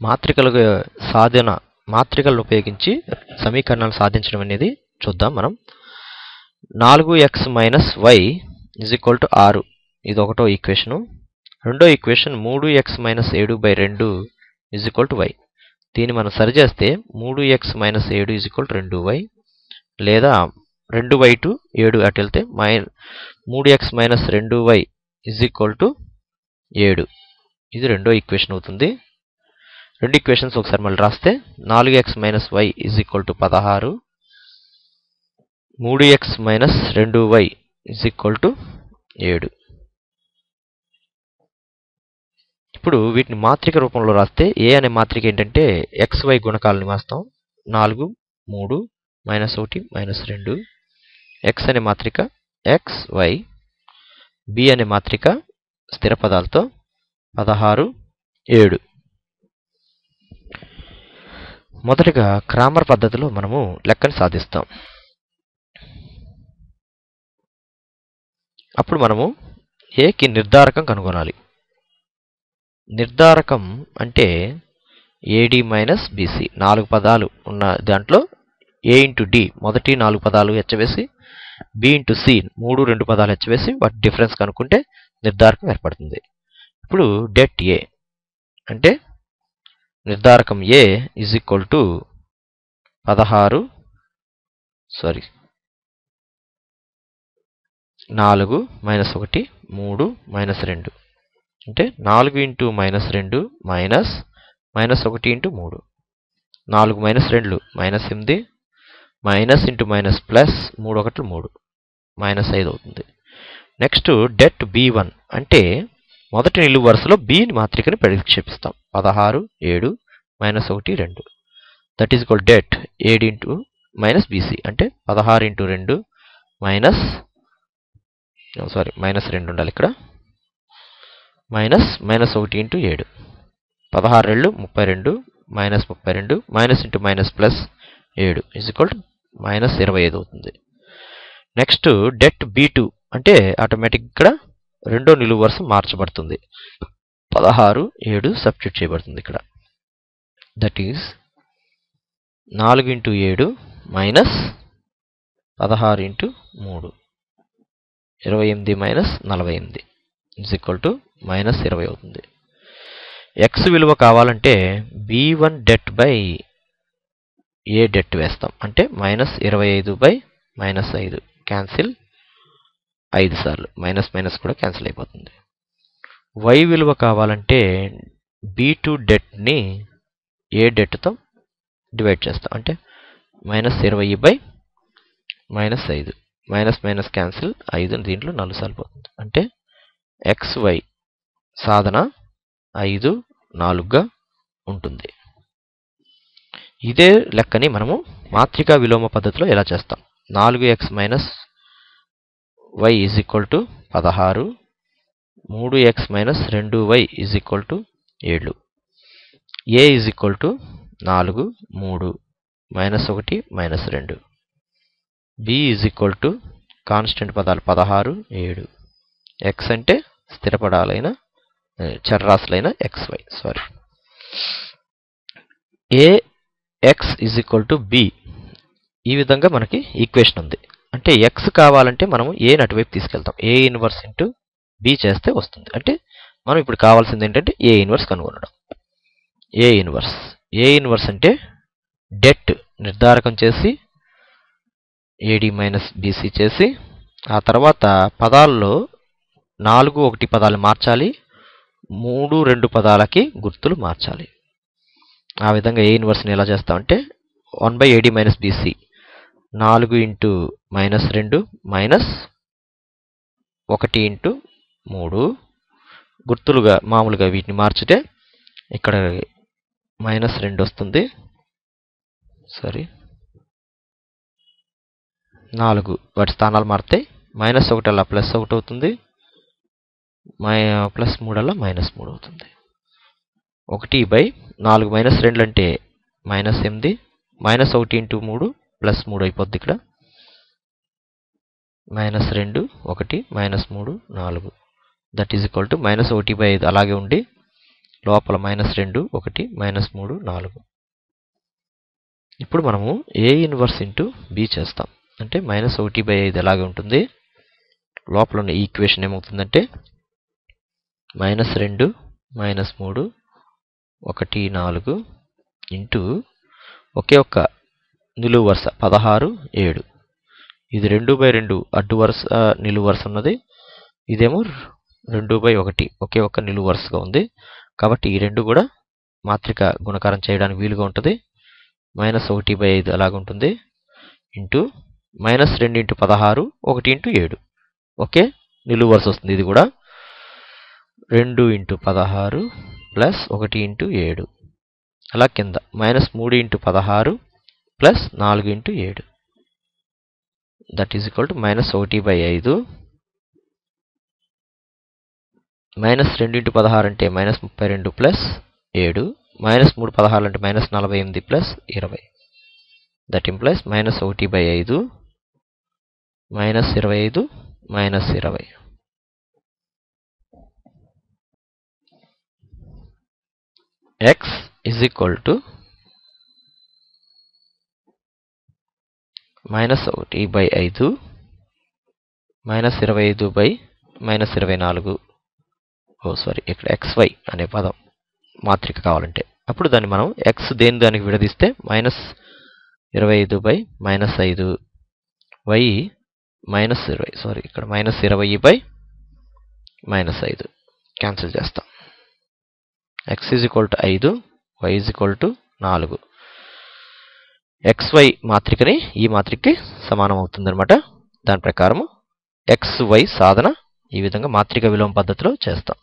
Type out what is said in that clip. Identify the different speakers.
Speaker 1: మాత్రికలుగా మాత్రికలను ఉపయోగించి సమీకరణాలు సాధించడం అనేది చూద్దాం మనం. 4x - y = 6 ఇది ఒకటో ఈక్వేషను. రెండో ఈక్వేషన్ 3x - 7/2 = y. దీన్ని మనం సరిచేస్తే 3x - 7 = 2y, లేదా 2y టు 7 అటు వెళ్తే 3x - 2y = 7. ఇది రెండో ఈక్వేషన్ అవుతుంది. రెండు ఈక్వేషన్స్ ఒకసారి మళ్ళీ రాస్తే 4x - y = 16, 3x - 2y = 7. ఇప్పుడు వీటిని మాత్రిక రూపంలో రాస్తే a అనే మాత్రిక ఏంటంటే xy గుణకాలని వేస్తాం. 4, 3, -1, -2. x అనే మాత్రిక xy, b అనే మాత్రిక స్థిర పదాలతో 16, 7. మొదటగా క్రామర్ పద్ధతిలో మనము లెక్కను సాధిస్తాం. అప్పుడు మనము ఏకి నిర్ధారకం కనుగొనాలి. నిర్ధారకం అంటే AD - BC 4 పదాలు ఉన్న దాంట్లో A × D మొదటి 4 పదాలు హెచ్చవేసి, B × C 2 పదాలు హెచ్చవేసి వాటి డిఫరెన్స్ కనుక్కుంటే నిర్ధారకం ఏర్పడుతుంది. ఇప్పుడు det A అంటే నిర్ధారకం A = 4 -1 3 -2 అంటే 4 × -2 -1 × 3 4 -2 -8 -+ 3 1 3 -5 అవుతుంది. నెక్స్ట్ det B1 అంటే మొదటి నిలువు వరుసలో B మాత్రికని ప్రతిక్షేపిస్తాం. 16, 7 -1 2 that is equal det AD - BC అంటే 16 × 2 -2 ఉండాలి ఇక్కడ -1 × 7 16 2 32 -32 -+7 -25 అవుతుంది. నెక్స్ట్ det B2 అంటే ఆటోమేటిక్ ఇక్కడ రెండో నిలువు వరుస మార్చబడుతుంది. 16, 7 సబ్స్టిట్యూట్ చేయబడుతుంది ఇక్కడ. దట్ ఈజ్ 4 × 7 - 16 × 3 28 - 48 -20 అవుతుంది. x విలువ కావాలంటే B1 det A det వేస్తాం. అంటే -25/-5 క్యాన్సిల్ 5 సార్లు మైనస్ కూడా క్యాన్సిల్ అయిపోతుంది. y విలువ కావాలంటే B2 det ని A det తో డివైడ్ చేస్తాం. అంటే -20/-5 మైనస్ క్యాన్సిల్ 5 దీంట్లో 4 సార్లు పోతుంది. అంటే xy సాధన 5, 4గా ఉంటుంది. ఇదే లెక్కని మనము మాత్రికా విలోమ పద్ధతిలో ఎలా చేస్తాం. 4x - y = 16, 3x - 2y = 7. A = 4, 3 -1 -2. B = constant పదాలు 16, 7. x అంటే స్థిర పదాలైన చరరాశులైన xy. Ax = B ఈ విధంగా మనకి ఈక్వేషన్ ఉంది. అంటే x కావాలంటే మనం A ని అటువైపు తీసుకెళ్తాం. A 1 × B చేస్తే వస్తుంది. అంటే మనం ఇప్పుడు కావాల్సింది ఏంటంటే A 1 కనుగొనడం. A 1 అంటే det నిర్ధారకం చేసి AD - BC చేసి ఆ తర్వాత పదాల్లో 4, 1 పదాలు మార్చాలి, 3, 2 పదాలకి గుర్తులు మార్చాలి. ఆ విధంగా A 1ని ఎలా చేస్తామంటే 1/AD - BC 4 × -2 -1 × 3 గుర్తులుగా మామూలుగా వీటిని మార్చితే ఇక్కడ -2 వస్తుంది. 4 వాటి స్థానాలు మారుతాయి. -1 అలా +1 అవుతుంది, +3 అలా -3 అవుతుంది. 1/4 -2 అంటే -8 -1 × 3 +3 అయిపోద్ది ఇక్కడ. -2 1 -3 4 దట్ ఈజ్ ఈక్వల్ టు -1/5 అలాగే ఉండి లోపల -2 1 -3 4. ఇప్పుడు మనము A ఇన్వర్స్ ఇంటూ B చేస్తాం. అంటే -1/5 ఎలాగే ఉంటుంది. లోపల ఉన్న ఈక్వేషన్ ఏమవుతుందంటే -2 -3 1 4 ఇంటూ ఒకే ఒక్క నిలువు వరుస 16 7. ఇది 2/2 అడ్డు వరుస నిలువు వరుస ఉన్నది. ఇదేమో 2/1 ఒకే ఒక్క నిలువు వరుసగా ఉంది. కాబట్టి ఈ రెండు కూడా మాత్రిక గుణకారం చేయడానికి వీలుగా ఉంటుంది. -1/5 అలాగుంటుంది. ఇంటూ -2 × 16 1 × 7. ఓకే నిలువు వరుస వస్తుంది ఇది కూడా. 2 × 16 ప్లస్ 1 × 7. అలా కింద -3 × 16 plus 4 × 7. That is equal to -1/5 -2 × 16 అంటే -32 ప్లస్ 7 -3 16 అంటే -48 plus 20. That implies -1/5 -25 -20. x is equal to -1/5 -25/-24. ఇక్కడ xy అనే పదం మాత్రిక కావాలంటే అప్పుడు దాన్ని మనం x దేని దానికి విడదీస్తే -25/-5 y -20 ఇక్కడ -20/-5 క్యాన్సిల్ చేస్తాం. x is equal to 5 y is equal to 4. xy మాత్రికని ఈ మాత్రికకి సమానం అవుతుందన్నమాట. దాని ప్రకారం xy సాధన ఈ విధంగా మాత్రిక విలోమ పద్ధతిలో చేస్తాం.